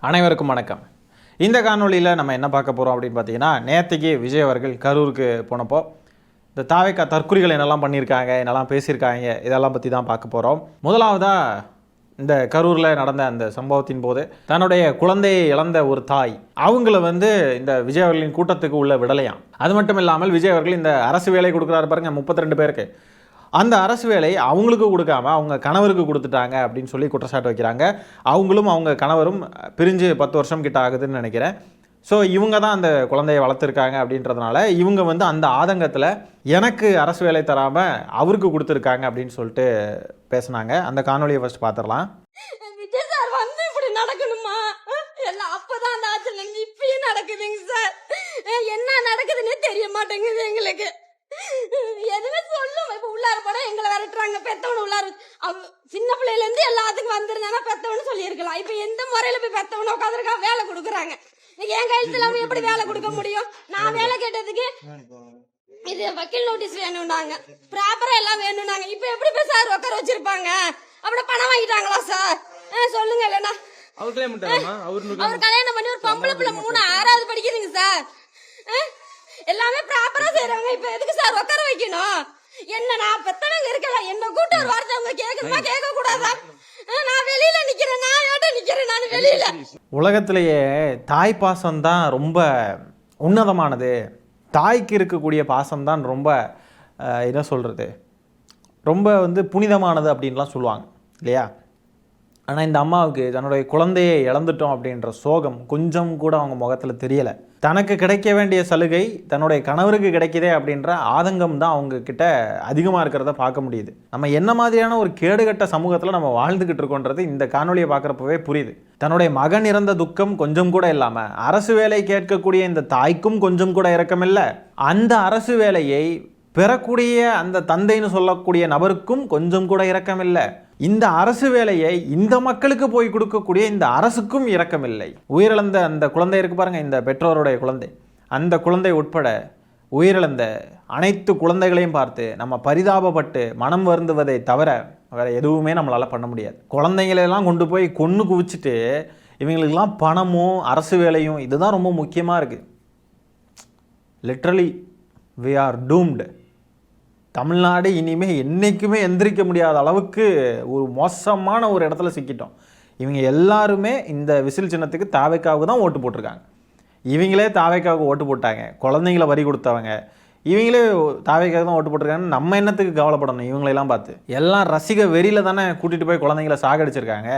அனைவருக்கும் வணக்கம். இந்த காணொலியில் நம்ம என்ன பார்க்க போகிறோம் அப்படின்னு பார்த்தீங்கன்னா, நேற்றுக்கு விஜய் அவர்கள் கரூருக்கு போனப்போ இந்த தாவேக்கா தற்குறிகள் என்னெல்லாம் பண்ணியிருக்காங்க, என்னெல்லாம் பேசியிருக்காங்க, இதெல்லாம் பற்றி தான் பார்க்க போகிறோம். முதலாவதாக இந்த கரூரில் நடந்த அந்த சம்பவத்தின் போது தன்னுடைய குழந்தையை இழந்த ஒரு தாய் அவங்கள இந்த விஜய் அவர்களின் கூட்டத்துக்கு உள்ள விடலையாம். அது மட்டும் இல்லாமல் விஜய் அவர்கள் இந்த அரசு வேலை கொடுக்குறாரு பாருங்க 32 பேருக்கு, அந்த அரசு வேலை அவங்களுக்கு கொடுக்காம அவங்க கணவருக்கு கொடுத்துட்டாங்க அப்படின்னு சொல்லி குற்றச்சாட்டு வைக்கிறாங்க. அவங்களும் அவங்க கணவரும் பிரிஞ்சு 10 வருஷம் கிட்ட ஆகுதுன்னு நினைக்கிறேன். ஸோ இவங்க தான் அந்த குழந்தையை வளர்த்துருக்காங்க அப்படின்றதுனால இவங்க அந்த ஆதங்கத்தில் எனக்கு அரசு வேலை தராமல் அவருக்கு கொடுத்துருக்காங்க அப்படின்னு சொல்லிட்டு பேசினாங்க. அந்த காணொலியை ஃபர்ஸ்ட் பார்த்துடலாம். விஜய் சார் இப்படி நடக்கணுமா? எல்லாம் அப்பதான் அந்த ஆச்சல் இப்பயும் நடக்குதுங்க சார். என்ன நடக்குதுன்னே தெரிய மாட்டேங்குது எங்களுக்கு. எதுவுமே சொல்லும். இப்ப உள்ளார போனா எங்களை விரட்டுறாங்க. பெத்தவனு உள்ளார சின்ன பிள்ளையில இருந்து எல்லாத்துக்கும் வந்துருந்தானா பெத்தவனு சொல்லியிருக்கலாம். இப்ப எந்த முறையில போய் பெத்தவனு உட்காந்துருக்கா வேலை கொடுக்குறாங்க. என் கையெழுத்து இல்லாம எப்படி வேலை கொடுக்க முடியும்? நான் வேலை கேட்டதுக்கு இது வக்கீல் நோட்டீஸ் வேணும்னாங்க, ப்ராப்பரா எல்லாம் வேணும்னாங்க. இப்ப எப்படி போய் சார் உட்கார வச்சிருப்பாங்க? அப்படி பணம் வாங்கிட்டாங்களா சார்? சொல்லுங்க. இல்லைன்னா அவர் கல்யாணம் பண்ணி ஒரு பொம்பளை பிள்ளை 6வது படிக்குதுங்க சார். எல்லாமே ப்ராப்பரா செய்யறாங்க. இப்ப எதுக்கு சார் உட்கார வைக்கணும்? என்ன நான் பெத்தவங்க இருக்கலாம், என்ன கூட்ட ஒரு வார்த்தை அவங்க கேட்கணுமா கேட்க கூடாதா? நான் வெளியில நிக்கிறேன், நான் ஏட்ட நிக்கிறேன், நான் வெளியில. உலகத்திலேயே தாய் பாசம் தான் ரொம்ப உன்னதமானது. தாய்க்கு இருக்கக்கூடிய பாசம் தான் ரொம்ப என்ன சொல்கிறது, ரொம்ப புனிதமானது அப்படின்லாம் சொல்லுவாங்க இல்லையா? ஆனால் இந்த அம்மாவுக்கு தன்னுடைய குழந்தையை இழந்துட்டோம் அப்படின்ற சோகம் கொஞ்சம் கூட அவங்க முகத்தில் தெரியலை. தனக்கு கிடைக்க வேண்டிய சலுகை தன்னுடைய கணவருக்கு கிடைக்குதே அப்படின்ற ஆதங்கம் தான் அவங்கக்கிட்ட அதிகமாக இருக்கிறத பார்க்க முடியுது. நம்ம என்ன மாதிரியான ஒரு கேடுகட்ட சமூகத்தில் நம்ம வாழ்ந்துக்கிட்டு இருக்கோன்றது இந்த காணொலியை பார்க்குறப்பவே புரியுது. தன்னுடைய மகன் இறந்த துக்கம் கொஞ்சம் கூட இல்லாமல் அரசு வேலை கேட்கக்கூடிய இந்த தாய்க்கும் கொஞ்சம் கூட இரக்கமில்லை. அந்த அரசு வேலையை பெறக்கூடிய அந்த தந்தைன்னு சொல்லக்கூடிய நபருக்கும் கொஞ்சம் கூட இரக்கமில்லை. இந்த அரசு வேலையை இந்த மக்களுக்கு போய் கொடுக்கக்கூடிய இந்த அரசுக்கும் இரக்கமில்லை. உயிரிழந்த அந்த குழந்தை இருக்கு பாருங்க, இந்த பெற்றோருடைய குழந்தை, அந்த குழந்தை உட்பட உயிரிழந்த அனைத்து குழந்தைகளையும் பார்த்து நம்ம பரிதாபப்பட்டு மனம் வருந்துவதை தவிர வேற எதுவுமே நம்மளால் பண்ண முடியாது. குழந்தைங்களெல்லாம் கொண்டு போய் கொன்று குவிச்சிட்டு இவங்களுக்கெல்லாம் பணமும் அரசு வேலையும் இதுதான் ரொம்ப முக்கியமாக இருக்குது. Literally we are doomed. Tamil Nadu இனிமேல் என்றைக்குமே எந்திரிக்க முடியாத அளவுக்கு ஒரு மோசமான ஒரு இடத்துல சிக்கிட்டோம். இவங்க எல்லாருமே இந்த விசில் சின்னத்துக்கு தாவேக்காவுக்கு தான் ஓட்டு போட்டிருக்காங்க. இவங்களே தாவேக்காவுக்கு ஓட்டு போட்டாங்க. குழந்தைங்கள வரி கொடுத்தவங்க இவங்களே தாவேக்காவுக்கு தான் ஓட்டு போட்டிருக்காங்க. நம்ம என்னத்துக்கு கவலைப்படணும்? இவங்களெல்லாம் பார்த்து எல்லாம் ரசிக வெறியில் தானே கூட்டிகிட்டு போய் குழந்தைங்கள சாகடிச்சிருக்காங்க.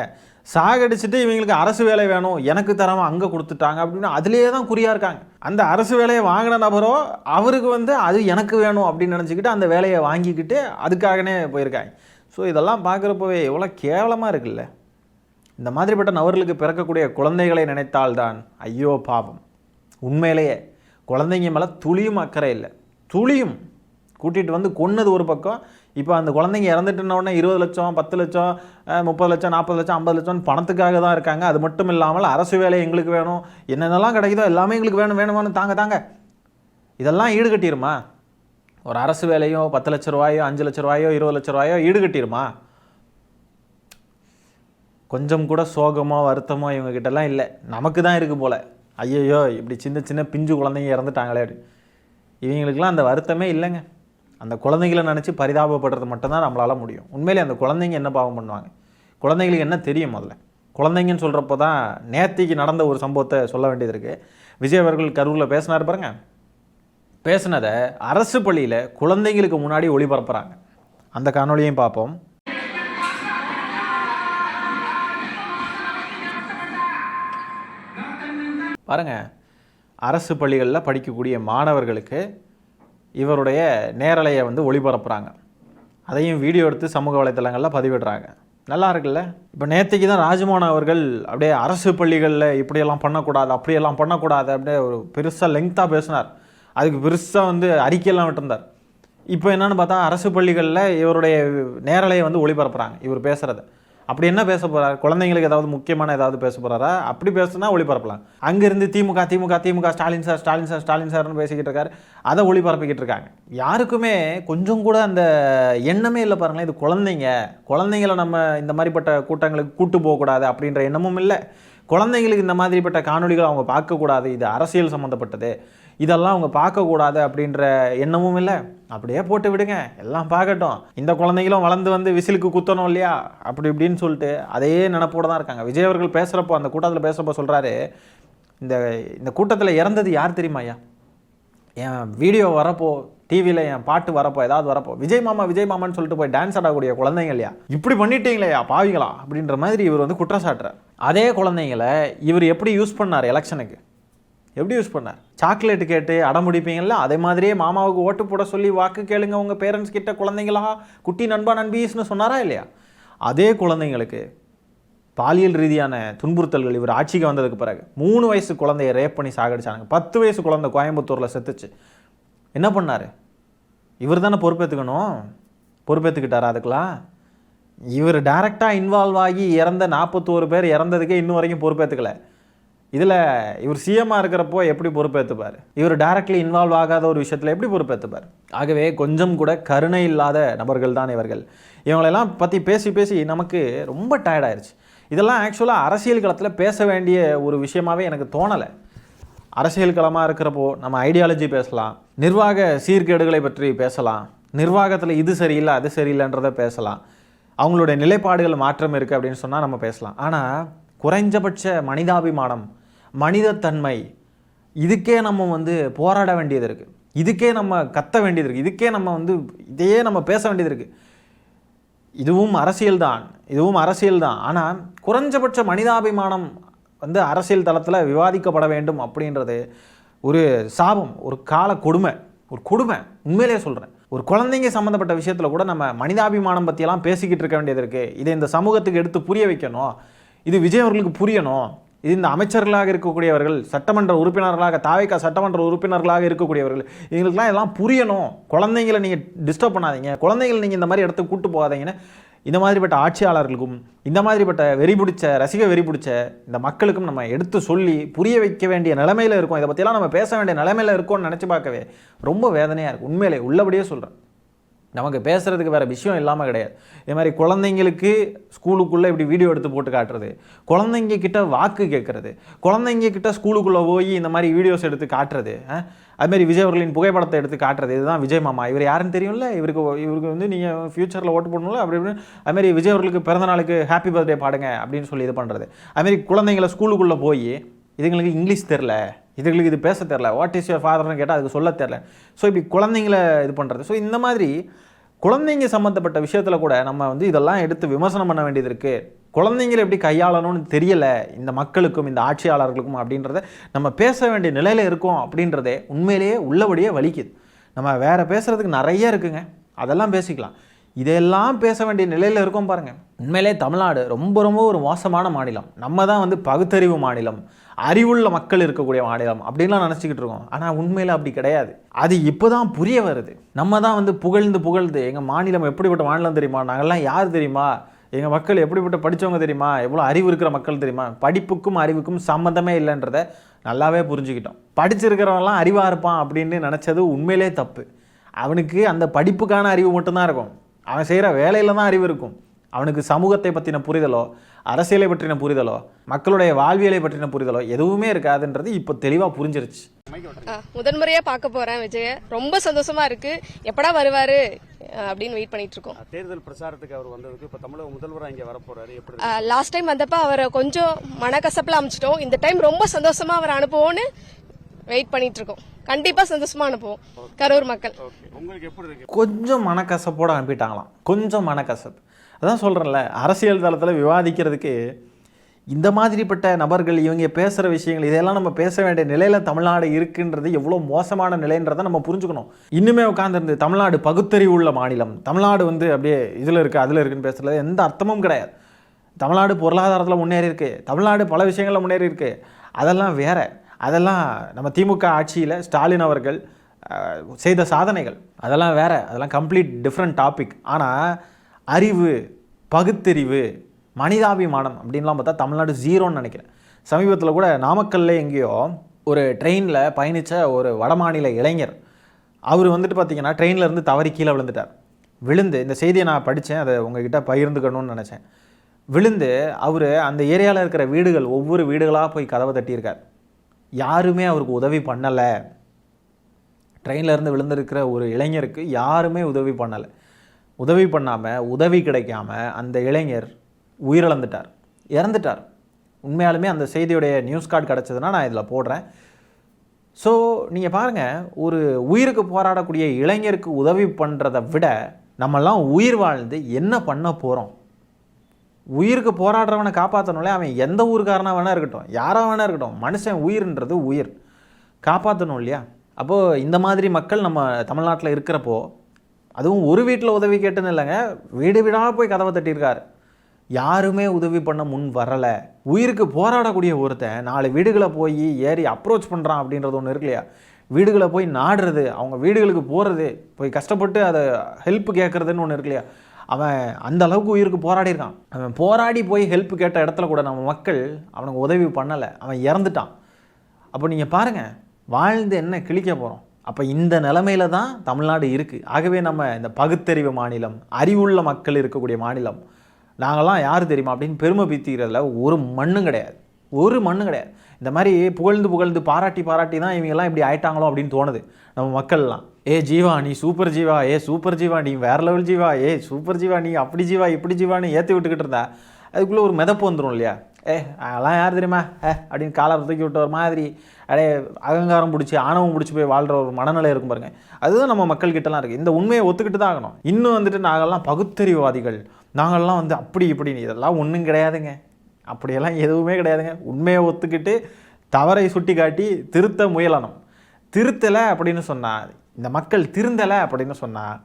சாகடிச்சுட்டு இவங்களுக்கு அரசு வேலை வேணும், எனக்கு தராமல் அங்கே கொடுத்துட்டாங்க அப்படின்னு அதிலே தான் குறியாக இருக்காங்க. அந்த அரசு வேலையை வாங்கின நபரோ அவருக்கு அது எனக்கு வேணும் அப்படின்னு நினச்சிக்கிட்டு அந்த வேலையை வாங்கிக்கிட்டு அதுக்காகனே போயிருக்காங்க. ஸோ இதெல்லாம் பார்க்குறப்பவே எவ்வளோ கேவலமாக இருக்குல்ல. இந்த மாதிரிப்பட்ட நபர்களுக்கு பிறக்கக்கூடிய குழந்தைகளை நினைத்தால்தான் ஐயோ பாவம். உண்மையிலேயே குழந்தைங்க மேலே துளியும் அக்கறை இல்லை. துளியும் கூட்டிகிட்டு கொன்னது ஒரு பக்கம். இப்போ அந்த குழந்தைங்க இறந்துட்டுன்னொடனே 20 லட்சம் 10 லட்சம் 30 லட்சம் 40 லட்சம் 50 லட்சம் பணத்துக்காக தான் இருக்காங்க. அது மட்டும் இல்லாமல் அரசு வேலை எங்களுக்கு வேணும், என்னென்னலாம் கிடைக்குதோ எல்லாமே எங்களுக்கு வேணும் தாங்க. இதெல்லாம் ஈடுகட்டிருமா? ஒரு அரசு வேலையோ 10 லட்ச ரூபாயோ 5 லட்ச ரூபாயோ 20 லட்ச ரூபாயோ ஈடுகட்டிருமா? கொஞ்சம் கூட சோகமோ வருத்தமோ இவங்ககிட்டலாம் இல்லை. நமக்கு தான் இருக்குது போல். ஐயோ இப்படி சின்ன சின்ன பிஞ்சு குழந்தைங்க இறந்துட்டாங்களே. இவங்களுக்கெல்லாம் அந்த வருத்தமே இல்லைங்க. அந்த குழந்தைகளை நினச்சி பரிதாபப்படுறது மட்டும்தான் நம்மளால் முடியும். உண்மையிலே அந்த குழந்தைங்க என்ன பாவம் பண்ணுவாங்க? குழந்தைங்களுக்கு என்ன தெரியும்? முதல்ல குழந்தைங்கன்னு சொல்கிறப்போ தான் நேத்திக்கு நடந்த ஒரு சம்பவத்தை சொல்ல வேண்டியது இருக்குது. விஜய் அவர்கள் கரூரில் பேசினார் பாருங்க. பேசினதை அரசு பள்ளியில் குழந்தைங்களுக்கு முன்னாடி ஒளிபரப்புகிறாங்க. அந்த காணொலியையும் பார்ப்போம். பாருங்கள், அரசு பள்ளிகளில் படிக்கக்கூடிய மாணவர்களுக்கு இவருடைய நேரலையை ஒளிபரப்புகிறாங்க. அதையும் வீடியோ எடுத்து சமூக வலைத்தளங்களில் பதிவிடுறாங்க. நல்லா இருக்குல்ல? இப்போ நேற்றுக்கு தான் ராஜ்மோகன் அவர்கள் அப்படியே அரசு பள்ளிகளில் இப்படியெல்லாம் பண்ணக்கூடாது, அப்படியெல்லாம் பண்ணக்கூடாது அப்படியே ஒரு பெருசாக லெங்க்த்தாக பேசினார். அதுக்கு பெருசாக அறிக்கையெல்லாம் விட்டுருந்தார். இப்போ என்னென்னு பார்த்தா அரசு பள்ளிகளில் இவருடைய நேரலையை ஒளிபரப்புகிறாங்க. இவர் பேசுகிறத அப்படி என்ன பேச போகிறார்? குழந்தைங்களுக்கு ஏதாவது முக்கியமான ஏதாவது பேச போகிறாரா? அப்படி பேசுனா ஒளிபரப்பலாம். அங்கேருந்து திமுக ஸ்டாலின் சார்னு பேசிக்கிட்டு இருக்காரு. அதை ஒளிபரப்பிக்கிட்டு இருக்காங்க. யாருக்குமே கொஞ்சம் கூட அந்த எண்ணமே இல்லை பாருங்களேன். இது குழந்தைங்கள நம்ம இந்த மாதிரிப்பட்ட கூட்டங்களுக்கு கூட்டு போகக்கூடாது அப்படின்ற எண்ணமும் இல்லை. குழந்தைங்களுக்கு இந்த மாதிரிப்பட்ட காணொளிகள் அவங்க பார்க்கக்கூடாது, இது அரசியல் சம்மந்தப்பட்டது, இதெல்லாம் அவங்க பார்க்கக்கூடாது அப்படின்ற எண்ணமும் இல்லை. அப்படியே போட்டு விடுங்க, எல்லாம் பார்க்கட்டும். இந்த குழந்தைங்களும் வளர்ந்து வந்து விசிலுக்கு குத்தணும் இல்லையா, அப்படி இப்படின்னு சொல்லிட்டு அதே நினப்போடு தான் இருக்காங்க. விஜய் அவர்கள் பேசுகிறப்போ, அந்த கூட்டத்தில் பேசுகிறப்போ சொல்கிறாரு, இந்த கூட்டத்தில் இறந்தது யார் தெரியுமா ஐயா? என் வீடியோ வரப்போ, டிவியில் என் பாட்டு வரப்போ, ஏதாவது வரப்போ விஜய் மாமான்னு சொல்லிட்டு போய் டான்ஸ் ஆடக்கூடிய குழந்தைங்க இல்லையா, இப்படி பண்ணிட்டீங்களேயா பாவிங்களா அப்படின்ற மாதிரி இவர் வந்து குற்றம் சாட்டுறார். அதே குழந்தைங்களை இவர் எப்படி யூஸ் பண்ணார் எலெக்ஷனுக்கு? எப்படி யூஸ் பண்ணார்? சாக்லேட்டு கேட்டு அடமுடிப்பீங்கள்ல, அதே மாதிரியே மாமாவுக்கு ஓட்டு போட சொல்லி வாக்கு கேளுங்க உங்கள் பேரண்ட்ஸ் கிட்ட குழந்தைங்களா, குட்டி நண்பா நண்பீஸ்னு சொன்னாரா இல்லையா? அதே குழந்தைங்களுக்கு பாலியல் ரீதியான துன்புறுத்தல்கள் இவர் ஆட்சிக்கு வந்ததுக்கு பிறகு 3 வயசு குழந்தைய ரேப் பண்ணி சாகடிச்சாங்க. 10 வயசு குழந்தை கோயம்புத்தூரில் செத்துச்சு. என்ன பண்ணார்? இவர் தானே பொறுப்பேற்றுக்கணும். பொறுப்பேற்றுக்கிட்டாரா அதுக்கெலாம்? இவர் டைரெக்டாக இன்வால்வ் ஆகி இறந்த 41 பேர் இறந்ததுக்கே இன்னும் வரைக்கும் பொறுப்பேற்றுக்கலை. இதில் இவர் சிஎம்மாக இருக்கிறப்போ எப்படி பொறுப்பேற்றுப்பார்? இவர் டைரக்ட்லி இன்வால்வ் ஆகாத ஒரு விஷயத்தில் எப்படி பொறுப்பேற்றுப்பார்? ஆகவே கொஞ்சம் கூட கருணை இல்லாத நபர்கள் தான் இவர்கள். இவங்களெல்லாம் பற்றி பேசி நமக்கு ரொம்ப டயர்டாயிருச்சு. இதெல்லாம் ஆக்சுவலாக அரசியல் களத்தில் பேச வேண்டிய ஒரு விஷயமாகவே எனக்கு தோணலை. அரசியல் களமாக இருக்கிறப்போ நம்ம ஐடியாலஜி பேசலாம், நிர்வாக சீர்கேடுகளை பற்றி பேசலாம், நிர்வாகத்தில் இது சரியில்லை அது சரியில்லைன்றதை பேசலாம், அவங்களுடைய நிலைப்பாடுகள் மாற்றம் இருக்குது அப்படின்னு சொன்னால் நம்ம பேசலாம். ஆனால் குறைஞ்சபட்ச மனிதாபிமானம், மனிதத்தன்மை, இதுக்கே நம்ம வந்து போராட வேண்டியது இருக்குது, இதுக்கே நம்ம கத்த வேண்டியது இருக்குது, இதுக்கே நம்ம வந்து இதையே நம்ம பேச வேண்டியது இருக்குது. இதுவும் அரசியல் தான். ஆனால் குறைஞ்சபட்ச மனிதாபிமானம் வந்து அரசியல் தளத்தில் விவாதிக்கப்பட வேண்டும் அப்படின்றது ஒரு சாபம், ஒரு கால கொடுமை, ஒரு கொடுமை. உண்மையிலேயே சொல்கிறேன். ஒரு குழந்தைங்க சம்மந்தப்பட்ட விஷயத்தில் கூட நம்ம மனிதாபிமானம் பற்றியெல்லாம் பேசிக்கிட்டு இருக்க வேண்டியது இருக்குது. இதை இந்த சமூகத்துக்கு எடுத்து புரிய வைக்கணும், இது விஜய் அவர்களுக்கு புரியணும், இது இந்த அமைச்சர்களாக இருக்கக்கூடியவர்கள், சட்டமன்ற உறுப்பினர்களாக, தாவேகா சட்டமன்ற உறுப்பினர்களாக இருக்கக்கூடியவர்கள், இவங்களுக்குலாம் இதெல்லாம் புரியணும். குழந்தைங்களை நீங்கள் டிஸ்டர்ப் பண்ணாதீங்க, குழந்தைங்களை நீங்கள் இந்த மாதிரி இடத்துக்கு கூட்டு போகாதீங்கன்னு இந்த மாதிரிப்பட்ட ஆட்சியாளர்களுக்கும் இந்த மாதிரிப்பட்ட ரசிக வெறி பிடிச்ச இந்த மக்களுக்கும் நம்ம எடுத்து சொல்லி புரிய வைக்க வேண்டிய நிலைமையில் இருக்கும். இதை பற்றியெல்லாம் நம்ம பேச வேண்டிய நிலைமையில் இருக்கோம்னு நினச்சி பார்க்கவே ரொம்ப வேதனையாக இருக்குது. உண்மையிலே உள்ளபடியே சொல்கிறேன். நமக்கு பேசுகிறதுக்கு வேறு விஷயம் இல்லாமல் கிடையாது. இதே மாதிரி குழந்தைங்களுக்கு ஸ்கூலுக்குள்ளே இப்படி வீடியோ எடுத்து போட்டு காட்டுறது, குழந்தைங்க கிட்ட வாக்கு கேட்குறது, குழந்தைங்க கிட்ட ஸ்கூலுக்குள்ளே போய் இந்த மாதிரி வீடியோஸ் எடுத்து காட்டுறது, அதுமாரி விஜய் அவர்களின் புகைப்படத்தை எடுத்து காட்டுறது, இதுதான் விஜய் மாமா. இவர் யாருன்னு தெரியும்ல, இவருக்கு வந்து நீங்கள் ஃப்யூச்சரில் ஓட்டு போடணும்ல அப்படி இப்படின்னு. அதுமாரி விஜய் அவர்களுக்கு பிறந்த நாளுக்கு ஹாப்பி பர்த்டே பாடுங்க அப்படின்னு சொல்லி இது பண்ணுறது. அதுமாரி குழந்தைங்களை ஸ்கூலுக்குள்ளே போய் இதுங்களுக்கு இங்கிலீஷ் தெரில, இதுங்களுக்கு இது பேச தெரில, வாட் இஸ் யுவர் ஃபாதர்னு கேட்டால் அதுக்கு சொல்ல தெரில, ஸோ இப்படி குழந்தைங்களை இது பண்ணுறது. ஸோ இந்த மாதிரி குழந்தைங்க சம்மந்தப்பட்ட விஷயத்தில் கூட நம்ம வந்து இதெல்லாம் எடுத்து விமர்சனம் பண்ண வேண்டியது இருக்குது. குழந்தைங்களை எப்படி கையாளணும்னு தெரியலை இந்த மக்களுக்கும் இந்த ஆட்சியாளர்களுக்கும் அப்படின்றத நம்ம பேச வேண்டிய நிலையில் இருக்கோம் அப்படின்றதே உண்மையிலேயே உள்ளபடியே வலிக்குது. நம்ம வேறு பேசுகிறதுக்கு நிறைய இருக்குங்க, அதெல்லாம் பேசிக்கலாம். இதெல்லாம் பேச வேண்டிய நிலையில் இருக்கோம் பாருங்கள். உண்மையிலே தமிழ்நாடு ரொம்ப ஒரு மோசமான மாநிலம். நம்ம தான் வந்து பகுத்தறிவு மாநிலம், அறிவுள்ள மக்கள் இருக்கக்கூடிய மாநிலம் அப்படின்லாம் நினச்சிக்கிட்டு இருக்கோம். ஆனால் உண்மையில் அப்படி கிடையாது. அது இப்போ தான் புரிய வருது. நம்ம தான் வந்து புகழ்ந்து எங்கள் மாநிலம் எப்படிப்பட்ட மாநிலம் தெரியுமா, நாங்கள்லாம் யார் தெரியுமா, எங்கள் மக்கள் எப்படிப்பட்ட படித்தவங்க தெரியுமா, எவ்வளோ அறிவு இருக்கிற மக்கள் தெரியுமா, படிப்புக்கும் அறிவுக்கும் சம்மந்தமே இல்லைன்றதை நல்லாவே புரிஞ்சுக்கிட்டோம். படிச்சிருக்கிறவங்களாம் அறிவாக இருப்பான் அப்படின்னு நினச்சது உண்மையிலே தப்பு. அவனுக்கு அந்த படிப்புக்கான அறிவு மட்டும்தான் இருக்கும், அவன் செய்கிற வேலையில் தான் அறிவு இருக்கும். அவனுக்கு சமூகத்தை பற்றின புரிதலோ, அரசியலை பற்றின புரிதலோ, மக்களுடைய வாழ்வியலை பற்றின புரிதலோ எதுவுமே இருக்காதுன்றது இப்போ தெளிவாக புரிஞ்சிருச்சு. முதன்முறையாக பார்க்க போகிறேன் விஜய, ரொம்ப சந்தோஷமா இருக்கு. எப்படா வருவாரு அப்படின்னு வெயிட் பண்ணிட்டு இருக்கோம். தேர்தல் பிரச்சாரத்துக்கு அவர் வந்ததுக்கு இப்போ தமிழக முதல்வராக இங்கே வரப்போறாரு. எப்படி லாஸ்ட் டைம் வந்தப்ப அவரை கொஞ்சம் மனக்கசப்பில் அமைச்சிட்டோம். இந்த டைம் ரொம்ப சந்தோஷமா அவர் அனுப்புவோன்னு வெயிட் பண்ணிட்டு இருக்கோம். கண்டிப்பா சந்தோஷமா அனுப்புவோம் கரூர் மக்கள். உங்களுக்கு எப்படி இருக்கு? கொஞ்சம் மனக்கசப்போடு அனுப்பிட்டாங்களாம், கொஞ்சம் மனக்கசப்பு. அதான் சொல்கிறேன்ல, அரசியல் தளத்தில் விவாதிக்கிறதுக்கு இந்த மாதிரிப்பட்ட நபர்கள் இவங்க பேசுகிற விஷயங்கள் இதெல்லாம் நம்ம பேச வேண்டிய நிலையில் தமிழ்நாடு இருக்குன்றது எவ்வளோ மோசமான நிலைன்றதை நம்ம புரிஞ்சுக்கணும். இன்னுமே உட்காந்துருந்து தமிழ்நாடு பகுத்தறிவு உள்ள மாநிலம், தமிழ்நாடு வந்து அப்படியே இதில் இருக்குது அதில் இருக்குன்னு பேசுகிறது எந்த அர்த்தமும் கிடையாது. தமிழ்நாடு பொருளாதாரத்தில் முன்னேறி இருக்குது, தமிழ்நாடு பல விஷயங்களில் முன்னேறி இருக்குது. அதெல்லாம் வேறு, அதெல்லாம் நம்ம திமுக ஆட்சியில் ஸ்டாலின் அவர்கள் செய்த சாதனைகள், அதெல்லாம் வேறு, அதெல்லாம் கம்ப்ளீட் டிஃப்ரெண்ட் டாபிக். ஆனால் அறிவு, பகுத்தறிவு, மனிதாபிமானம் அப்படின்லாம் பார்த்தா தமிழ்நாடு ஜீரோன்னு நினைக்கிறேன். சமீபத்தில் கூட நாமக்கல்ல எங்கேயோ ஒரு ட்ரெயினில் பயணித்த ஒரு வடமாநில இளைஞர், அவர் வந்துட்டு பார்த்திங்கன்னா ட்ரெயின்லேருந்து தவறி கீழே விழுந்துட்டார். விழுந்து இந்த செய்தியை நான் படித்தேன், அதை உங்ககிட்ட பகிர்ந்துக்கணும்னு நினச்சேன். விழுந்து அவர் அந்த ஏரியாவில் இருக்கிற வீடுகள் ஒவ்வொரு வீடுகளாக போய் கதவை தட்டியிருக்கார். யாருமே அவருக்கு உதவி பண்ணலை. ட்ரெயினில் இருந்து விழுந்திருக்கிற ஒரு இளைஞருக்கு யாருமே உதவி பண்ணலை. உதவி பண்ணாமல், உதவி கிடைக்காம அந்த இளைஞர் உயிரிழந்துட்டார், இறந்துட்டார். உண்மையாலுமே அந்த செய்தியுடைய நியூஸ் கார்டு கிடச்சதுன்னா நான் இதில் போடுறேன். ஸோ நீங்கள் பாருங்கள், ஒரு உயிருக்கு போராடக்கூடிய இளைஞருக்கு உதவி பண்ணுறதை விட நம்மெல்லாம் உயிர் வாழ்ந்து என்ன பண்ண போகிறோம்? உயிருக்கு போராடுறவனை காப்பாற்றணும்ல. அவன் எந்த ஊருக்காரனாக வேணா இருக்கட்டும், யாராக வேணா இருக்கட்டும், மனுஷன் உயிர்ன்றது உயிர், காப்பாற்றணும் இல்லையா? அப்போது இந்த மாதிரி மக்கள் நம்ம தமிழ்நாட்டில் இருக்கிறப்போ, அதுவும் ஒரு வீட்டில் உதவி கேட்டுன்னு இல்லைங்க, வீடு வீடாக போய் கதவை தட்டியிருக்காரு. யாருமே உதவி பண்ண முன் வரலை. உயிருக்கு போராடக்கூடிய ஒருத்தன் 4 வீடுகளை போய் ஏறி அப்ரோச் பண்ணுறான் அப்படின்றது ஒன்று இருக்கு இல்லையா? வீடுகளை போய் நாடுறது, அவங்க வீடுகளுக்கு போகிறது, போய் கஷ்டப்பட்டு அதை ஹெல்ப் கேட்குறதுன்னு ஒன்று இருக்கு இல்லையா? அவன் அந்த அளவுக்கு உயிருக்கு போராடி இருக்கான். அவன் போராடி போய் ஹெல்ப் கேட்ட இடத்துல கூட நம்ம மக்கள் அவனுக்கு உதவி பண்ணலை, அவன் இறந்துட்டான். அப்போ நீங்கள் பாருங்கள், வாழ்ந்து என்ன கிழிக்க போகிறோம்? அப்போ இந்த நிலைமையில தான் தமிழ்நாடு இருக்குது. ஆகவே நம்ம இந்த பகுத்தறிவு மாநிலம், அறிவுள்ள மக்கள் இருக்கக்கூடிய மாநிலம், நாங்கள்லாம் யார் தெரியுமா அப்படின்னு பெருமை பீத்திக்கிறதுல ஒரு மண்ணும் கிடையாது, ஒரு மண்ணும் கிடையாது. இந்த மாதிரி புகழ்ந்து புகழ்ந்து பாராட்டி பாராட்டி தான் இவங்கெல்லாம் இப்படி ஆயிட்டாங்களோ அப்படின்னு தோணுது நம்ம மக்கள்லாம். ஏ ஜீவா நீ சூப்பர் ஜீவா, ஏ சூப்பர் ஜீவா நீ வேற லெவல் ஜீவா, ஏ சூப்பர் ஜீவா நீ அப்படி ஜீவா இப்படி ஜீவான்னு ஏற்றி விட்டுக்கிட்டு இருந்தா அதுக்குள்ளே ஒரு மிதப்பு வந்துடும் இல்லையா? அதெல்லாம் யார் தெரியுமா அப்படின்னு காலரை தூக்கி விட்ட ஒரு மாதிரி அகங்காரம் பிடிச்சி ஆணவம் பிடிச்சி போய் வாழ்கிற ஒரு மனநிலை இருக்கும் பாருங்க. அதுதான் நம்ம மக்கள்கிட்டலாம் இருக்குது. இந்த உண்மையை ஒத்துக்கிட்டு தான் ஆகணும். இன்னும் வந்துட்டு நாங்கள்லாம் பகுத்தறிவுவாதிகள், நாங்கள்லாம் வந்து அப்படி இப்படின்னு, இதெல்லாம் ஒன்றும் கிடையாதுங்க. அப்படியெல்லாம் எதுவுமே கிடையாதுங்க. உண்மையை ஒத்துக்கிட்டு தவறை சுட்டி காட்டி திருத்த முயலணும். திருத்தலை அப்படின்னு சொன்னால், இந்த மக்கள் திருந்தலை அப்படின்னு சொன்னால்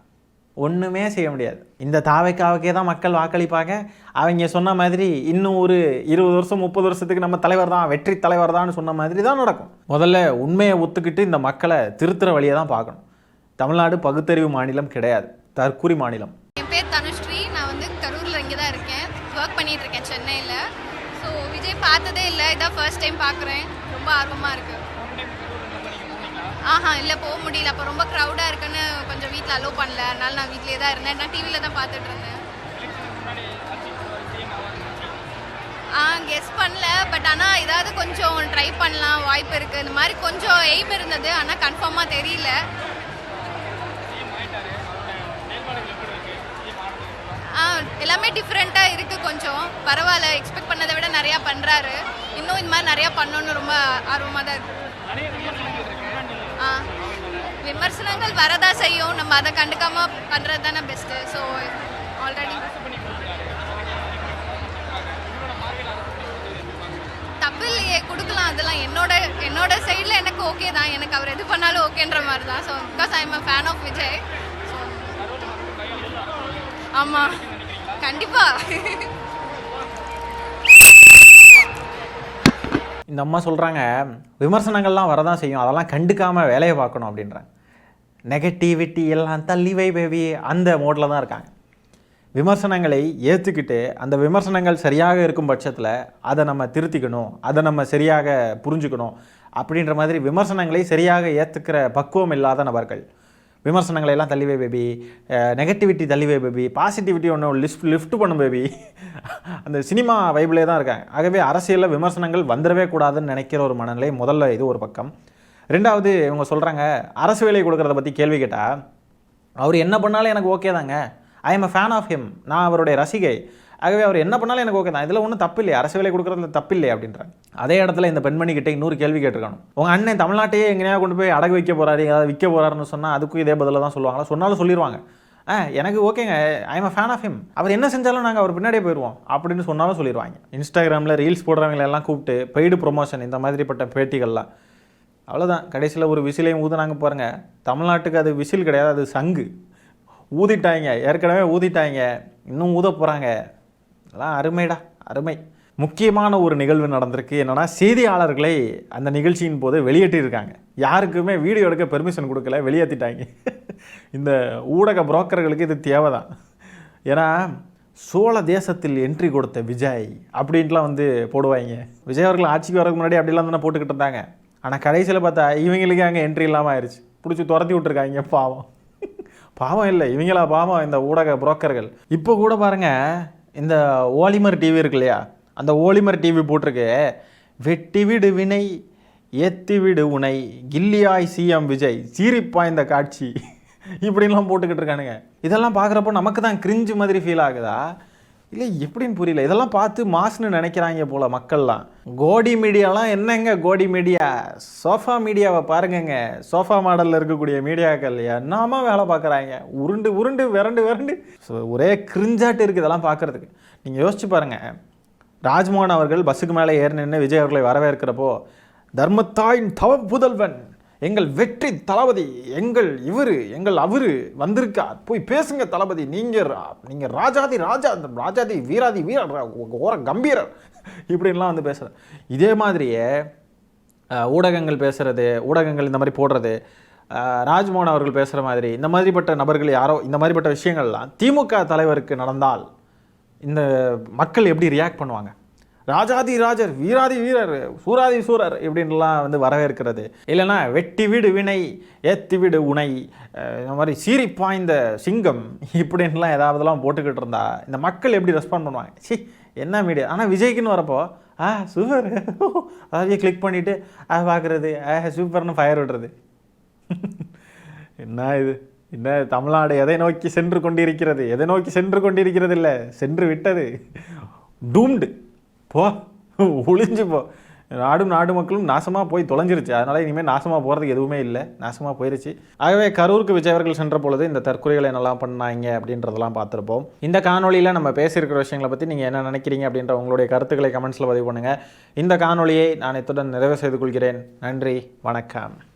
ஒன்றுமே செய்ய முடியாது. இந்த தாவைக்காவுக்கே தான் மக்கள் வாக்களிப்பாங்க. அவங்க சொன்ன மாதிரி இன்னும் ஒரு 20 வருஷம் 30 வருஷத்துக்கு நம்ம தலைவர் தான், வெற்றி தலைவர் தான் சொன்ன மாதிரி தான் நடக்கும். முதல்ல உண்மையை ஒத்துக்கிட்டு இந்த மக்களை திருத்துற வழியை தான் பார்க்கணும். தமிழ்நாடு பகுத்தறிவு மாநிலம் கிடையாது, தற்குறி மாநிலம். என் பேர் தனுஸ்ரீ. நான் வந்து கரூரில் இங்கே தான் இருக்கேன், ஒர்க் பண்ணிட்டு இருக்கேன் சென்னையில். ஸோ விஜய் பார்த்ததே இல்லை, இதான் ஃபர்ஸ்ட் டைம் பார்க்குறேன். ரொம்ப ஆர்வமாக இருக்குது. இல்லை போக முடியல, அப்போ ரொம்ப க்ரௌடாக இருக்குன்னு கொஞ்சம் வீட்டில் அலோவ் பண்ணல, அதனால நான் வீட்டிலே தான் இருந்தேன். நான் டிவியில் தான் பார்த்துட்டு இருந்தேன். கெஸ் பண்ணல, பட் ஆனால் ஏதாவது கொஞ்சம் ட்ரை பண்ணலாம், வாய்ப்பு இருக்குது. இந்த மாதிரி கொஞ்சம் எய்ம் இருந்தது, ஆனால் கன்ஃபார்மாக தெரியல. எல்லாமே டிஃப்ரெண்ட்டாக இருக்குது, கொஞ்சம் பரவாயில்ல. எக்ஸ்பெக்ட் பண்ணதை விட நிறையா பண்ணுறாரு. இன்னும் இந்த மாதிரி நிறையா பண்ணணுன்னு ரொம்ப ஆர்வமாக தான் இருக்குது. விமர்சனங்கள் வரதா செய்யும், நம்ம அதை கண்டுக்காம பண்ணுறது தானே பெஸ்ட்டு. ஸோ ஆல்ரெடி தப்பு இல்லையே, கொடுக்கலாம். அதெல்லாம் என்னோட சைடில் எனக்கு ஓகே தான். எனக்கு அவர் எது பண்ணாலும் ஓகேன்ற மாதிரி தான். So because I am a fan of Vijay. So ஆமாம், கண்டிப்பாக. இந்த அம்மா சொல்கிறாங்க, விமர்சனங்கள்லாம் வரதான் செய்யும், அதெல்லாம் கண்டுக்காமல் வேலையை பார்க்கணும் அப்படின்றாங்க. நெகட்டிவிட்டி எல்லாம் தள்ளி வை பேபி, அந்த மோடில் தான் இருக்காங்க. விமர்சனங்களை ஏற்றுக்கிட்டு அந்த விமர்சனங்கள் சரியாக இருக்கும் பட்சத்தில் அதை நம்ம திருத்திக்கணும், அதை நம்ம சரியாக புரிஞ்சுக்கணும் அப்படின்ற மாதிரி விமர்சனங்களை சரியாக ஏற்றுக்கிற பக்குவம் இல்லாத நபர்கள். விமர்சனங்களை எல்லாம் தள்ளிவே பேபி, நெகட்டிவிட்டி தள்ளிவே பேபி, பாசிட்டிவிட்டி ஒன்று லிஃப்ட் பண்ணும் பேபி, அந்த சினிமா வைபிளே தான் இருக்காங்க. ஆகவே அரசியலில் விமர்சனங்கள் வந்துடவே கூடாதுன்னு நினைக்கிற ஒரு மனநிலை முதல்ல, இது ஒரு பக்கம். ரெண்டாவது, இவங்க சொல்கிறாங்க அரசு வேலை கொடுக்குறத பற்றி கேள்வி கேட்டால், அவர் என்ன பண்ணாலும் எனக்கு ஓகே தாங்க, I am a fan of him, நான் அவருடைய ரசிகை, ஆகவே அவர் என்ன பண்ணாலும் எனக்கு ஓகே தான், இதில் ஒன்றும் தப்பு இல்லையா, அரசு வேலை கொடுக்குறதுல தப்பு இல்லையா அப்படின்றாங்க. அதே இடத்துல இந்த பெண்மணிக்கிட்ட இன்னொரு கேள்வி கேட்டிருக்கணும். உங்கள் அண்ணன் தமிழ்நாட்டையே எங்கேயா கொண்டு போய் அடகு வைக்க போகிறாரு, ஏதாவது விற்க போகிறாருன்னு சொன்னால் அதுக்கும் இதே பதில் தான் சொல்லுவாங்களா? சொன்னாலும் சொல்லிடுவாங்க, எனக்கு ஓகேங்க, I am a fan of him, அவர் என்ன செஞ்சாலும் நாங்கள் அவர் பின்னாடியே போயிடுவோம் அப்படின்னு சொன்னாலும் சொல்லிடுவாங்க. இன்ஸ்டாகிராமில் ரீல்ஸ் போடுறவங்களெல்லாம் கூப்பிட்டு பெய்டு ப்ரொமோஷன், இந்த மாதிரிப்பட்ட பேட்டிகள்லாம் அவ்வளோதான். கடைசியில் ஒரு விசிலையும் ஊதுனாங்க பாருங்கள். தமிழ்நாட்டுக்கு அது விசில் கிடையாது, அது சங்கு. ஊதிட்டாங்க, ஏற்கனவே ஊதிட்டாங்க, இன்னும் ஊத போகிறாங்க. அதெல்லாம் அருமைடா, அருமை. முக்கியமான ஒரு நிகழ்வு நடந்திருக்கு. என்னென்னா, செய்தியாளர்களை அந்த நிகழ்ச்சியின் போது வெளியேற்றிருக்காங்க. யாருக்குமே வீடியோ எடுக்க பெர்மிஷன் கொடுக்கல, வெளியேற்றிட்டாங்க. இந்த ஊடக புரோக்கர்களுக்கு இது தேவை தான். ஏன்னா, சோழ தேசத்தில் என்ட்ரி கொடுத்த விஜய் அப்படின்ட்டுலாம் வந்து போடுவாங்க. விஜய் அவர்கள் ஆட்சிக்கு வரதுக்கு முன்னாடி அப்படிலாம் தானே போட்டுக்கிட்டு இருந்தாங்க. ஆனால் கடைசியில் பார்த்தா இவங்களுக்கு அங்கே என்ட்ரி இல்லாமல் ஆயிடுச்சு, பிடிச்சி துரத்தி விட்டுருக்காங்க. பாவம், பாவம் இல்லை இவங்களா பாவம், இந்த ஊடக புரோக்கர்கள். இப்போ கூட பாருங்கள், இந்த ஓலிமர் டிவி இருக்கு இல்லையா, அந்த ஓலிமர் டிவி போட்டிருக்கு, வெட்டி விடு வினை ஏத்தி விடு உனை கில்லியாய் சிஎம் விஜய் சீரிப்பாய்ந்த காட்சி இப்படின்லாம் போட்டுக்கிட்டு இருக்கானுங்க. இதெல்லாம் பார்க்குறப்போ நமக்கு தான் கிரிஞ்சு மாதிரி ஃபீல் ஆகுதா இல்லை எப்படின்னு புரியல. இதெல்லாம் பார்த்து மாசுன்னு நினைக்கிறாங்க போல மக்கள்லாம். கோடி மீடியாலாம் என்னங்க கோடி மீடியா, சோஃபா மீடியாவை பாருங்கங்க. சோஃபா மாடலில் இருக்கக்கூடிய மீடியாக்கள் என்னமா வேலை பார்க்குறாங்க, உருண்டு உருண்டு விரண்டு விரண்டு. ஸோ ஒரே கிரிஞ்சாட்டு இருக்குது இதெல்லாம் பார்க்குறதுக்கு. நீங்கள் யோசிச்சு பாருங்கள், ராஜ்மோகன் அவர்கள் பஸ்ஸுக்கு மேலே ஏறி நின்று விஜய் அவர்களை வரவேற்கிறப்போ, தர்மத்தாயின் தவ புதல்வன், எங்கள் வெற்றி தளபதி, எங்கள் அவரு வந்திருக்கார், போய் பேசுங்க தளபதி, நீங்கள் ராஜாதி ராஜா, அந்த ராஜாதி வீராதி வீரர், ஓர கம்பீரர் இப்படின்லாம் வந்து பேசுகிறேன். இதே மாதிரியே ஊடகங்கள் பேசுகிறது, ஊடகங்கள் இந்த மாதிரி போடுறது, ராஜ்மோகன் அவர்கள் பேசுகிற மாதிரி இந்த மாதிரிப்பட்ட நபர்கள் யாரோ இந்த மாதிரிப்பட்ட விஷயங்கள்லாம் திமுக தலைவருக்கு நடந்தால் இந்த மக்கள் எப்படி ரியாக்ட் பண்ணுவாங்க? ராஜாதி ராஜர், வீராதி வீரர், சூராதி சூரர் இப்படின்லாம் வந்து வரவேற்கிறது. இல்லைன்னா வெட்டி வீடு வினை ஏத்தி வீடு உனை, இந்த மாதிரி சீரி பாய்ந்த சிங்கம் இப்படின்லாம் ஏதாவதுலாம் போட்டுக்கிட்டு இருந்தா இந்த மக்கள் எப்படி ரெஸ்பாண்ட் பண்ணுவாங்க? சி என்ன மீடியா. ஆனால் விஜய்க்குன்னு வரப்போ சூப்பர் அதாவது கிளிக் பண்ணிவிட்டு பார்க்குறது, சூப்பர்னு ஃபயர் விடுறது. என்ன இது, என்ன தமிழ்நாடு எதை நோக்கி சென்று கொண்டிருக்கிறது? எதை நோக்கி சென்று கொண்டிருக்கிறது இல்லை, சென்று விட்டது. டூம்டு போ, ஒளிஞ்சு போ. நாடு மக்களும் நாசமாக போய் தொலைஞ்சிருச்சு. அதனால் இனிமேல் நாசமாக போகிறதுக்கு எதுவுமே இல்லை, நாசமாக போயிருச்சு. ஆகவே கரூருக்கு விஜய் அவர்கள் சென்ற பொழுது இந்த தற்கொலைகளை என்னெல்லாம் பண்ணாங்க அப்படின்றதெல்லாம் பார்த்துருப்போம். இந்த காணொலியில் நம்ம பேசியிருக்கிற விஷயங்களை பற்றி நீங்கள் என்ன நினைக்கிறீங்க அப்படின்ற உங்களுடைய கருத்துக்களை கமெண்ட்ஸில் பதிவு பண்ணுங்கள். இந்த காணொலியை நான் இத்துடன் நிறைவு செய்து கொள்கிறேன். நன்றி, வணக்கம்.